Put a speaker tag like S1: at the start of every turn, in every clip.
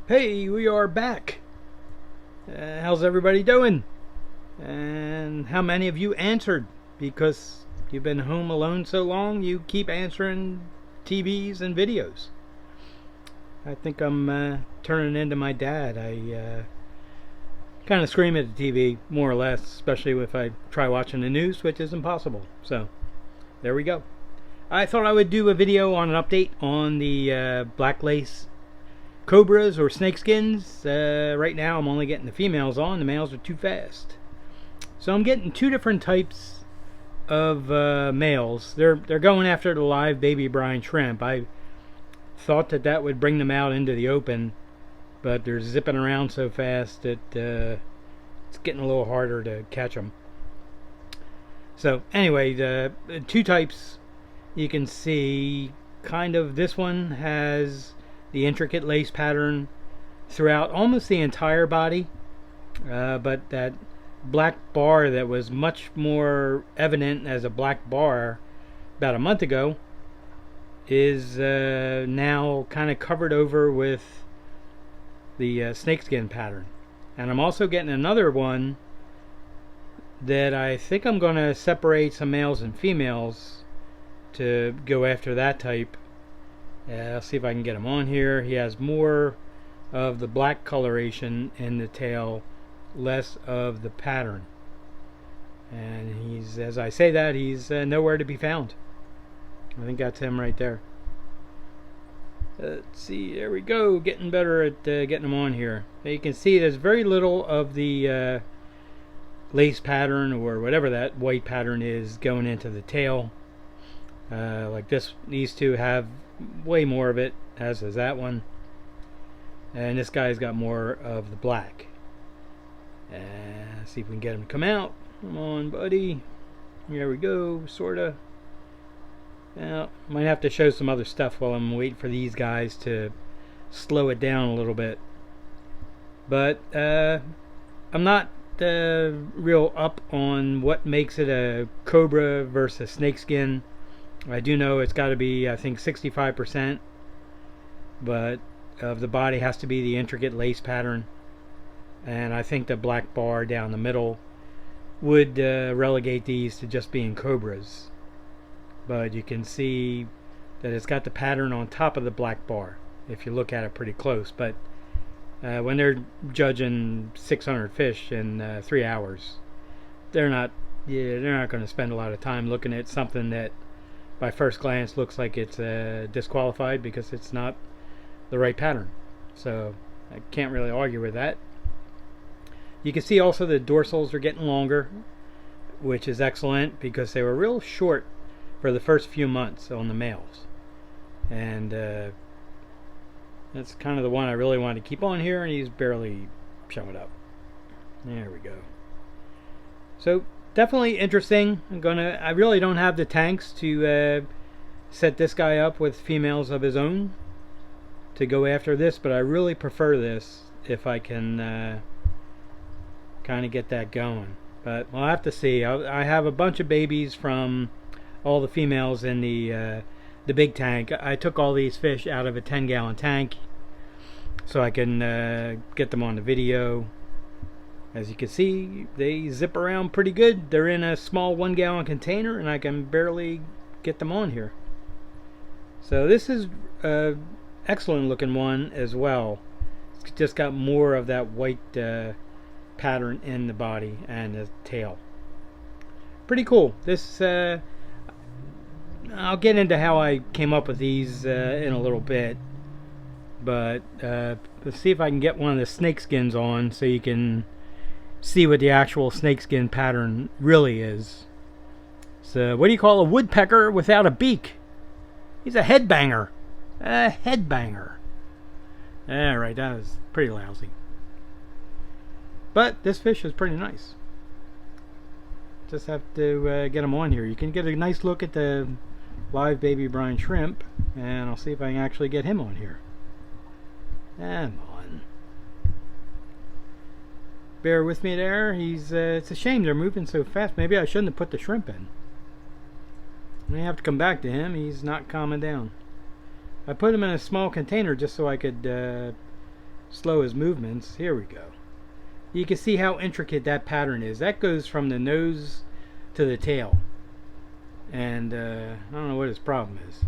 S1: Hey, we are back. How's everybody doing? And how many of you answered? Because you've been home alone so long, you keep answering TVs and videos. I think I'm turning into my dad. I kind of scream at the TV, more or less, especially if I try watching the news, which is impossible. So, there we go. I thought I would do a video on an update on the Black Lace Cobras or Snakeskins. Right now I'm only getting the females on. The males are too fast. So I'm getting two different types of males. They're going after the live baby brine shrimp. I thought that would bring them out into the open, but they're zipping around so fast that it's getting a little harder to catch them. So anyway, the two types you can see, kind of, this one has the intricate lace pattern throughout almost the entire body, but that black bar that was much more evident as a black bar about a month ago is now kind of covered over with the snakeskin pattern. And I'm also getting another one that I think I'm going to separate some males and females to go after that type. I'll see if I can get him on here. He has more of the black coloration in the tail, less of the pattern. And he's, as I say that, he's nowhere to be found. I think that's him right there. Let's see, there we go. Getting better at getting him on here. Now you can see there's very little of the lace pattern or whatever that white pattern is going into the tail. Like these two have way more of it, as does that one, and this guy's got more of the black. See if we can get him to come out. Come on, buddy. There we go, sorta. Now, might have to show some other stuff while I'm waiting for these guys to slow it down a little bit. But I'm not real up on what makes it a cobra versus snakeskin. I do know it's got to be, I think, 65%, but of the body has to be the intricate lace pattern, and I think the black bar down the middle would relegate these to just being cobras. But you can see that it's got the pattern on top of the black bar if you look at it pretty close. But when they're judging 600 fish in 3 hours, they're not going to spend a lot of time looking at something that by first glance looks like it's disqualified because it's not the right pattern. So I can't really argue with that. You can see also the dorsals are getting longer, which is excellent because they were real short for the first few months on the males. And that's kind of the one I really wanted to keep on here, and he's barely showing up. There we go. So definitely interesting. I really don't have the tanks to set this guy up with females of his own to go after this, but I really prefer this if I can kind of get that going. But we'll have to see. I have a bunch of babies from all the females in the big tank. I took all these fish out of a 10-gallon tank so I can get them on the video. As you can see, they zip around pretty good. They're in a small 1-gallon container, and I can barely get them on here. So this is an excellent looking one as well. It's just got more of that white pattern in the body and the tail. Pretty cool. This I'll get into how I came up with these in a little bit. But let's see if I can get one of the snakeskins on so you can see what the actual snakeskin pattern really is. So what do you call a woodpecker without a beak? He's a headbanger. A headbanger. Alright, that was pretty lousy. But this fish is pretty nice. Just have to get him on here. You can get a nice look at the live baby brine shrimp, and I'll see if I can actually get him on here. Come on. Bear with me there. He's it's a shame they're moving so fast. Maybe I shouldn't have put the shrimp in. I have to come back to him. He's not calming down. I put him in a small container just so I could slow his movements. Here we go. You can see how intricate that pattern is. That goes from the nose to the tail. And I don't know what his problem is.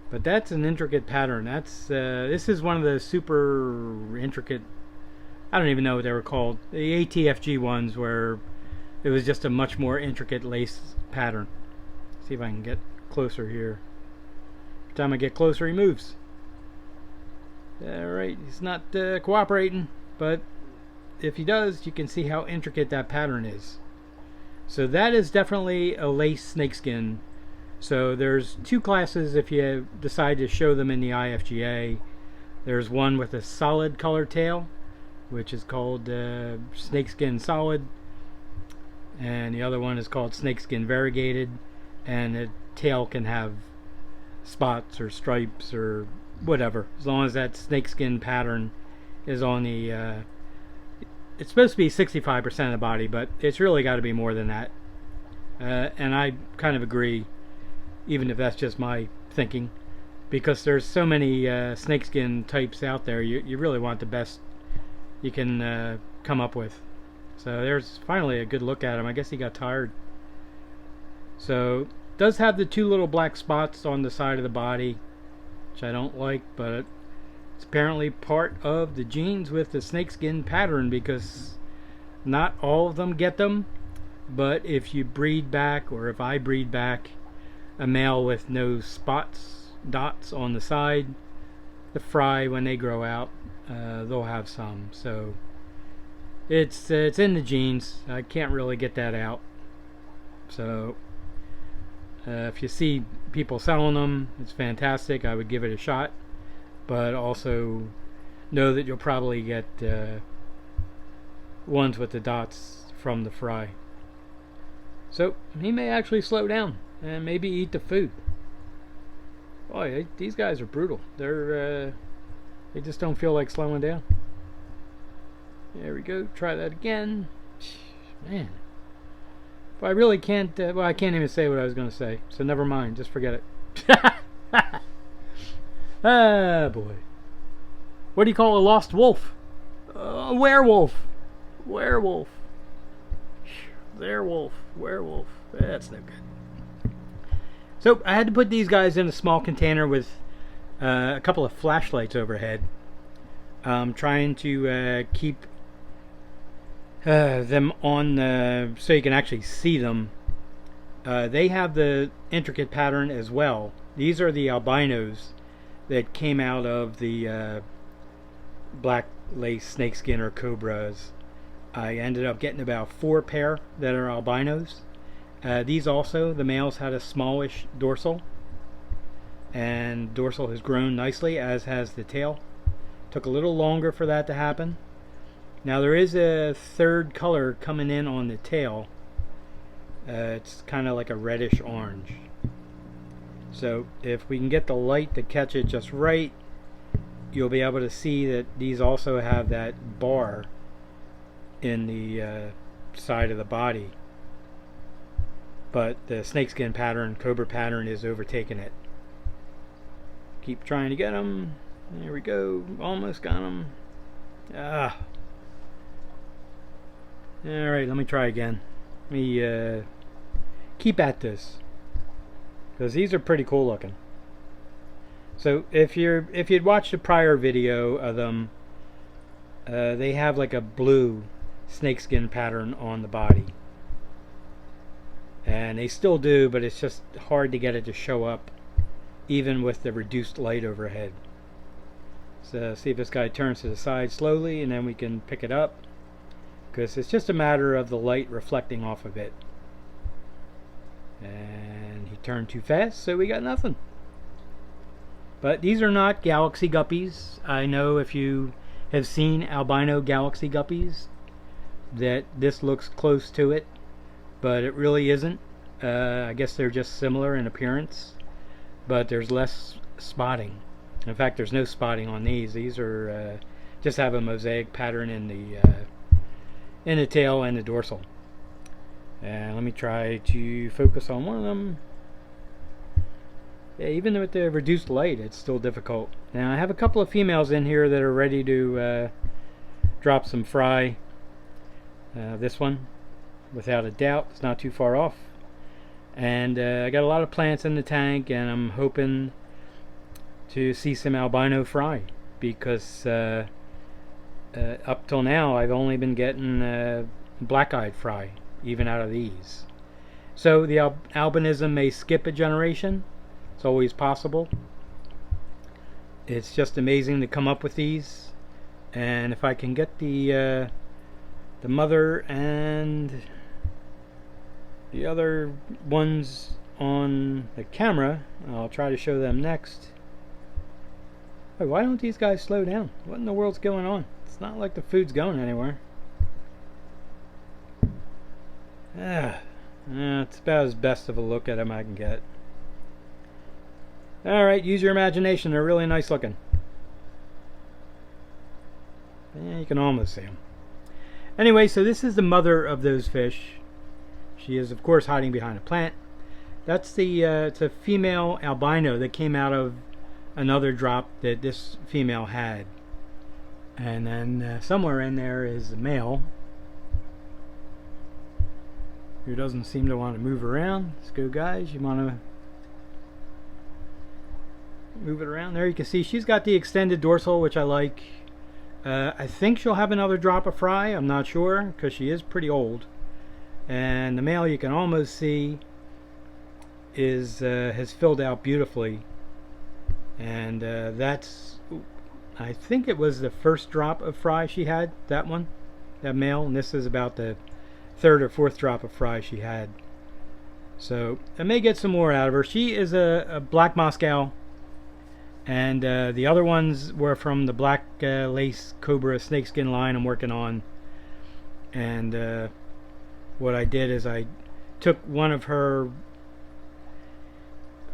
S1: But that's an intricate pattern. This is one of the super intricate, I don't even know what they were called. The ATFG ones where it was just a much more intricate lace pattern. See if I can get closer here. Every time I get closer, he moves. Alright, he's not cooperating, but if he does, you can see how intricate that pattern is. So that is definitely a lace snakeskin. So there's two classes if you decide to show them in the IFGA. There's one with a solid color tail, which is called snakeskin solid, and the other one is called snakeskin variegated, and the tail can have spots or stripes or whatever, as long as that snakeskin pattern is on the it's supposed to be 65% of the body, but it's really got to be more than that. And I kind of agree, even if that's just my thinking, because there's so many snakeskin types out there. You really want the best you can come up with. So there's finally a good look at him. I guess he got tired. So does have the two little black spots on the side of the body, which I don't like, but it's apparently part of the genes with the snakeskin pattern, because not all of them get them. But if you breed back, or if I breed back a male with no spots, dots on the side, the fry, when they grow out, they'll have some. So it's in the genes. I can't really get that out. So if you see people selling them, it's fantastic. I would give it a shot, but also know that you'll probably get ones with the dots from the fry. So he may actually slow down and maybe eat the food. Boy, these guys are brutal. They just don't feel like slowing down. There we go. Try that again. Man. But I really can't, well, I can't even say what I was going to say, so never mind. Just forget it. Ah, boy. What do you call a lost wolf? A werewolf. Werewolf. Werewolf. Werewolf. That's no good. So I had to put these guys in a small container with a couple of flashlights overhead. Trying to keep them on so you can actually see them. They have the intricate pattern as well. These are the albinos that came out of the Black Lace Snakeskin or Cobras. I ended up getting about 4 pair that are albinos. These also, the males had a smallish dorsal, and dorsal has grown nicely, as has the tail. Took a little longer for that to happen. Now there is a third color coming in on the tail. It's kind of like a reddish orange. So if we can get the light to catch it just right, you'll be able to see that these also have that bar in the side of the body. But the snakeskin pattern, cobra pattern, is overtaking it. Keep trying to get them. There we go. Almost got them. Ah. Alright, let me try again. Let me keep at this, because these are pretty cool looking. So if you'd watched a prior video of them, they have like a blue snakeskin pattern on the body. And they still do, but it's just hard to get it to show up, even with the reduced light overhead. So see if this guy turns to the side slowly, and then we can pick it up, because it's just a matter of the light reflecting off of it. And he turned too fast, so we got nothing. But these are not galaxy guppies. I know if you have seen albino galaxy guppies that this looks close to it, but it really isn't. I guess they're just similar in appearance, but there's less spotting. In fact, there's no spotting on these. These are just have a mosaic pattern in the tail and the dorsal. And let me try to focus on one of them. Yeah, even with the reduced light, it's still difficult. Now I have a couple of females in here that are ready to drop some fry. This one, without a doubt, it's not too far off. And I got a lot of plants in the tank, and I'm hoping to see some albino fry, because up till now I've only been getting black-eyed fry, even out of these. So the albinism may skip a generation. It's always possible. It's just amazing to come up with these. And if I can get the mother and the other ones on the camera, I'll try to show them next. Wait, why don't these guys slow down? What in the world's going on? It's not like the food's going anywhere. It's about as best of a look at them I can get. Alright, use your imagination. They're really nice looking. Yeah, you can almost see them. Anyway, so this is the mother of those fish. She is, of course, hiding behind a plant. That's the it's a female albino that came out of another drop that this female had. And then somewhere in there is a male who doesn't seem to want to move around. Let's go, guys. You want to move it around? There you can see she's got the extended dorsal, which I like. I think she'll have another drop of fry. I'm not sure, because she is pretty old. And the male, you can almost see, is has filled out beautifully. And that's, I think it was the first drop of fry she had, that one, that male. And this is about the third or fourth drop of fry she had. So I may get some more out of her. She is a black Moscow. And the other ones were from the Black Lace Cobra snakeskin line I'm working on. And what I did is I took one of her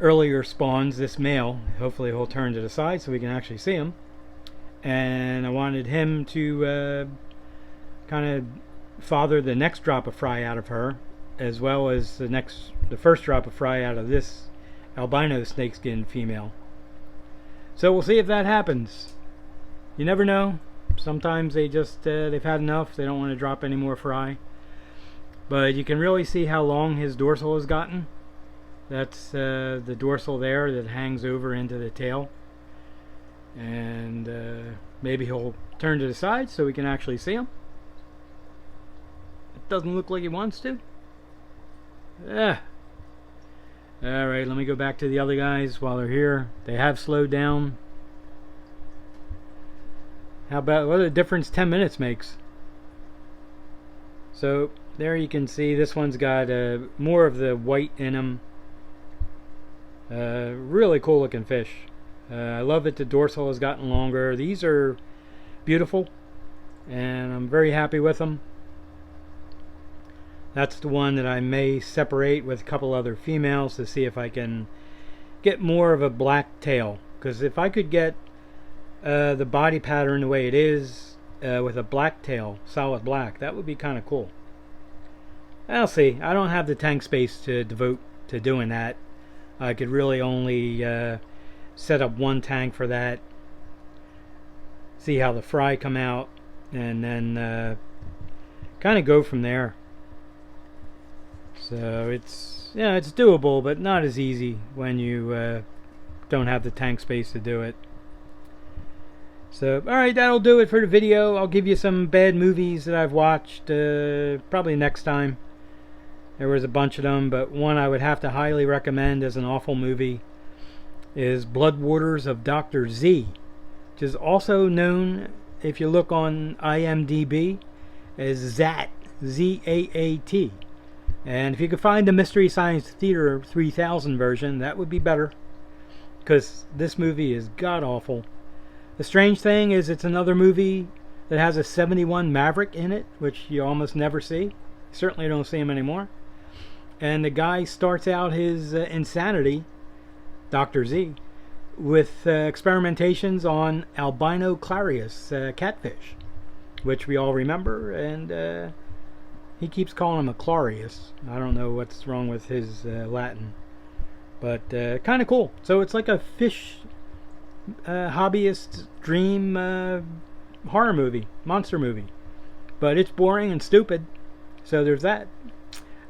S1: earlier spawns, this male, hopefully he'll turn to the side so we can actually see him, and I wanted him to kind of father the next drop of fry out of her, as well as the first drop of fry out of this albino snakeskin female. So we'll see if that happens. You never know. Sometimes they just they've had enough, they don't want to drop any more fry. But you can really see how long his dorsal has gotten. That's the dorsal there that hangs over into the tail. And maybe he'll turn to the side so we can actually see him. It doesn't look like he wants to. Alright, let me go back to the other guys while they're here. They have slowed down. How about what a difference 10 minutes makes. So there you can see this one's got more of the white in him. Really cool looking fish. I love that the dorsal has gotten longer. These are beautiful, and I'm very happy with them. That's the one that I may separate with a couple other females to see if I can get more of a black tail. Because if I could get the body pattern the way it is with a black tail, solid black, that would be kind of cool. I'll see. I don't have the tank space to devote to doing that. I could really only set up one tank for that, see how the fry come out, and then kind of go from there. So it's doable, but not as easy when you don't have the tank space to do it. So alright, that'll do it for the video. I'll give you some bad movies that I've watched probably next time. There was a bunch of them, but one I would have to highly recommend as an awful movie is Blood Waters of Dr. Z, which is also known, if you look on IMDb, as ZAT, Z-A-A-T. And if you could find the Mystery Science Theater 3000 version, that would be better, because this movie is god-awful. The strange thing is it's another movie that has a 71 Maverick in it, which you almost never see. You certainly don't see him anymore. And the guy starts out his insanity, Dr. Z, with experimentations on albino clarius catfish, which we all remember, and he keeps calling him a clarius. I don't know what's wrong with his Latin. But kind of cool. So it's like a fish hobbyist dream horror movie, monster movie. But it's boring and stupid. So there's that.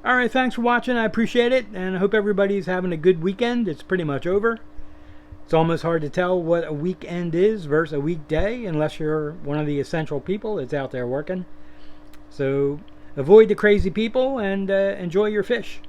S1: Alright, thanks for watching. I appreciate it. And I hope everybody's having a good weekend. It's pretty much over. It's almost hard to tell what a weekend is versus a weekday unless you're one of the essential people that's out there working. So avoid the crazy people and enjoy your fish.